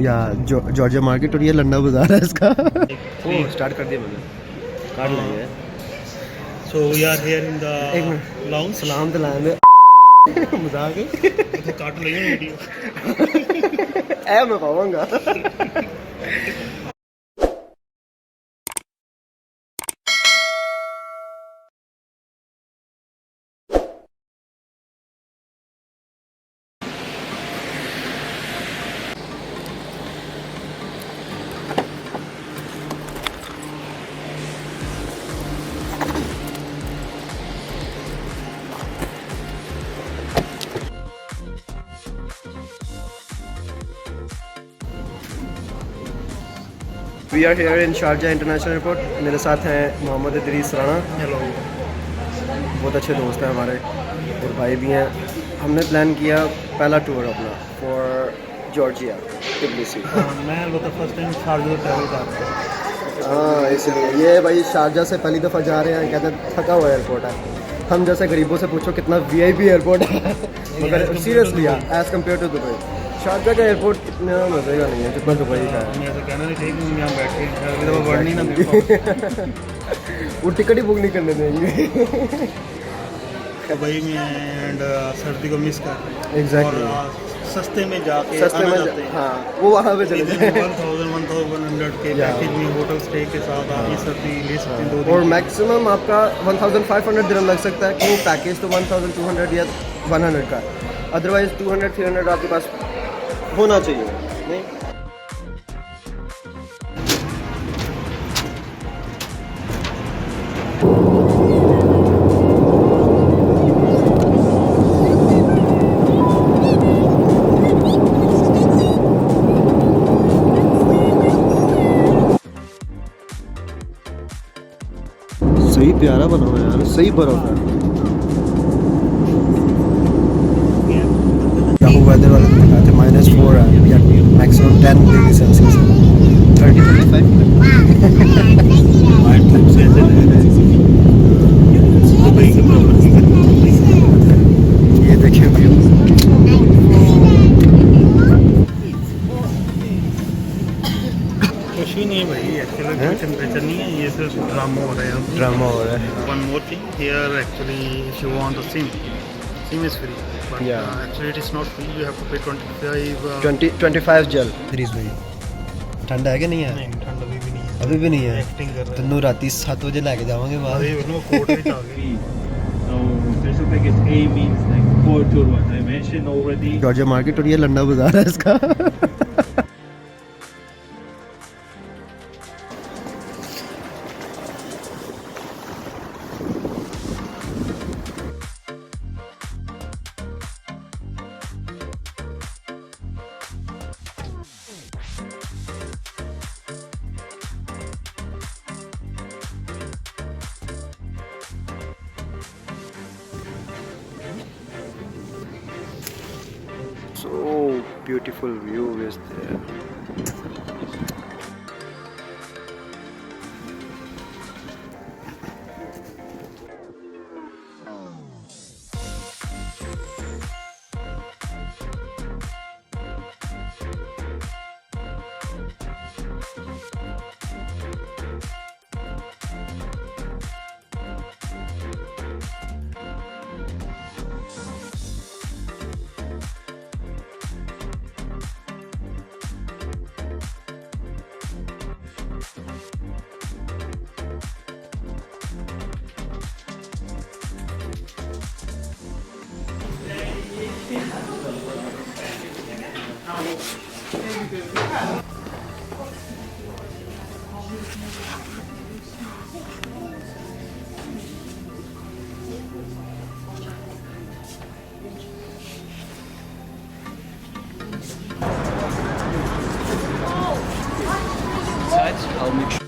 या Georgia market और ये लंडा बाजार है इसका। ओ स्टार्ट कर दिया मैंने, कार्ड नहीं है। So we are here in the एक मिनट, lounge. सलाम दिलाएं दे। मजाक है। तो काट लेंगे वीडियो। ऐ मैं पाऊंगा। We are here in Sharjah international airport. मेरे साथ हैं मोहम्मद इदरीस राणा, हेलो। बहुत अच्छे दोस्त हैं हमारे और भाई भी हैं। हमने प्लान किया पहला टूर अपना फॉर जॉर्जिया टिब्लिसी। मैं लोग फर्स्ट टाइम शारजा ट्रैवल कर रहा हूँ। हाँ इसलिए ये भाई शारजा से पहली दफ़ा जा रहे हैं, कहते हैं थका हुआ एयरपोर्ट है। हम जैसे गरीबों से पूछो कितना वीआईपी एयरपोर्ट है, मगर seriously as compare to Dubai Sharjah का एयरपोर्ट इतना मज़े का नहीं है जितना दुबई का है। मैं ऐसा कहना नहीं चाहिए कि यहाँ बैठे अगली दफ़ा वर्ड नहीं ना दे वो टिकट ही बुक नहीं करने देंगे। दुबई में एंड सर्दी को मिस कर रहे हैं। एग्जैक्टली, और सस्ते में जाके सस्ते में जाते हैं। हाँ वो वहाँ पे चले जाते हैं। 1100 के पैकेज में होटल स्टे के साथ आप ये सर्दी ले सकते हैं 2 दिन। और मैक्सिमम आपका 1500 दिरहम लग सकता है क्यों, पैकेज तो 1200 या 100 का, अदरवाइज 200-300 आपके पास होना चाहिए नहीं। सही प्यारा बना हुआ है यार, सही बर्फ है। वेदर वाले दिखाए थे -4 है या मैक्सिमम 10 डिग्री सेल्सियस, 30-35। ये देखिए व्यू। कुछ भी नहीं है भाई, एक्चुअली कोई टेम्परेचर नहीं है, ये सिर्फ ड्रामा हो रहा है। ड्रामा हो रहा है। One more thing here, actually, if you want the SIM is free, but Yeah. actually it is not free. You have to pay 25. 25 जल। फ्रीज भाई ठंडा है कि नहीं है? नहीं, ठंड अभी भी नहीं है। अभी भी नहीं है। एक्टिंग कर रहे तन्नू राती 7 बजे लेके जावांगे बाहर। अरे वो कोर्ट में आ गए। So special package A means like 4 to 1. I mentioned already. Georgia market और ये लंडा बाजार है इसका। So beautiful view is there. I'll make sure.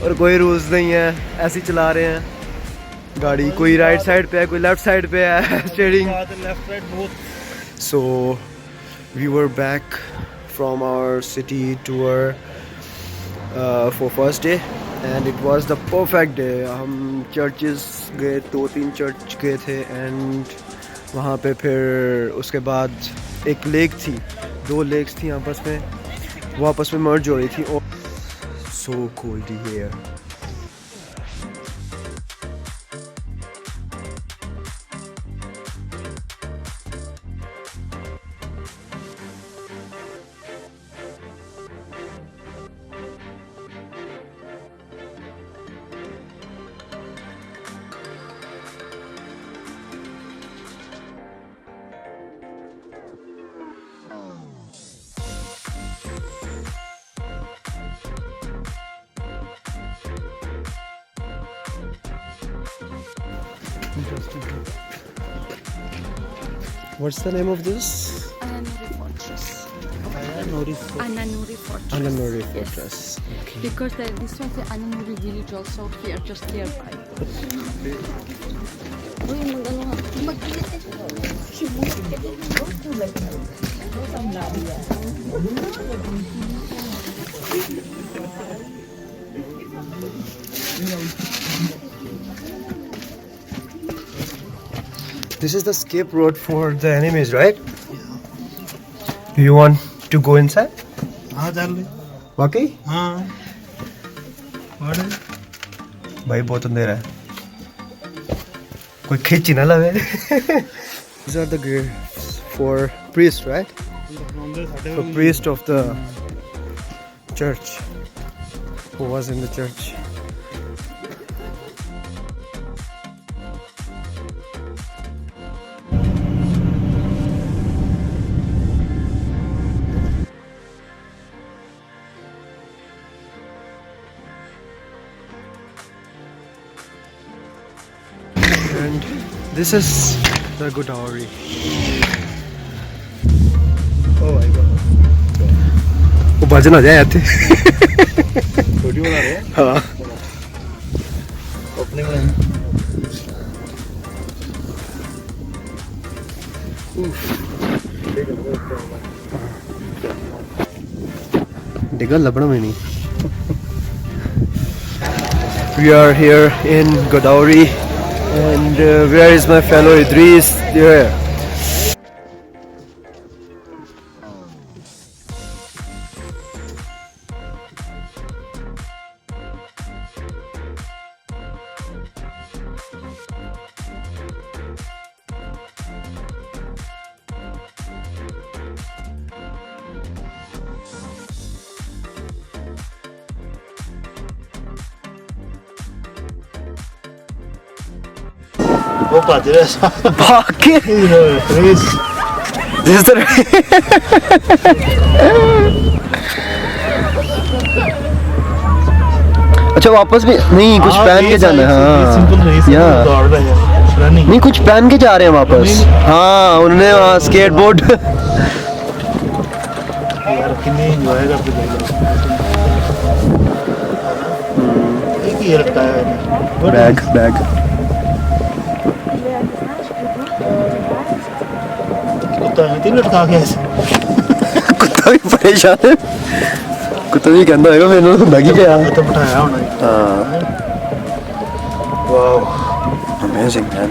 और कोई रूल्स नहीं है, ऐसे ही चला रहे हैं गाड़ी। कोई राइट साइड पे है, कोई लेफ्ट साइड पे है steering. Left right both. So we were back from our city tour for first day and it was the perfect day. हम चर्चेस गए, 2-3 चर्च गए थे एंड वहाँ पे फिर उसके बाद एक लेक थी, 2 लेक्स थी आपस में, वो आपस में मर्ज हो रही थी. और so cold here. What's the name of this? Ananuri Fortress. Nori Ananuri Fortress. Ananuri Yes. Fortress. Okay. Because this was the Ananuri village also here, just nearby. This is the escape road for the enemies, right? Do you want to go inside? हाँ चल ले. वाकई? हाँ. और भाई बहुत अंधेरा है, कोई खींच ही ना लगे. These are the graves for priest, right? For priest of the church who was in the church. And this is the Gudauri. Oh my god. वो भजन आ जाए आते. वीडियो बना रहे हैं. हाँ. ओपनिंग में. डिगा लबड़ा में नहीं. We are here in Gudauri and where is my fellow Idris? There. वो भज रहा है. भाग के. रेस. This is the. अच्छा वापस भी नहीं, कुछ पहन के जाना है. हाँ सिंपल रेस. या दौड़ रहे हैं. रनिंग. नहीं, कुछ पहन के जा रहे हैं वापस. हाँ उन्होंने वहाँ स्केटबोर्ड. यार कितने एंजॉय करते थे. एक ही लटकाया है. Bag bag. कुत्ता है तीन लटका के ऐसे. कुत्ता भी परेशान है. कुत्ता भी कहता है मैंने ਹੁੰਦਾ ਕੀ ਪਿਆ. तो बिठाया होना है. हाँ. वाओ. Amazing man.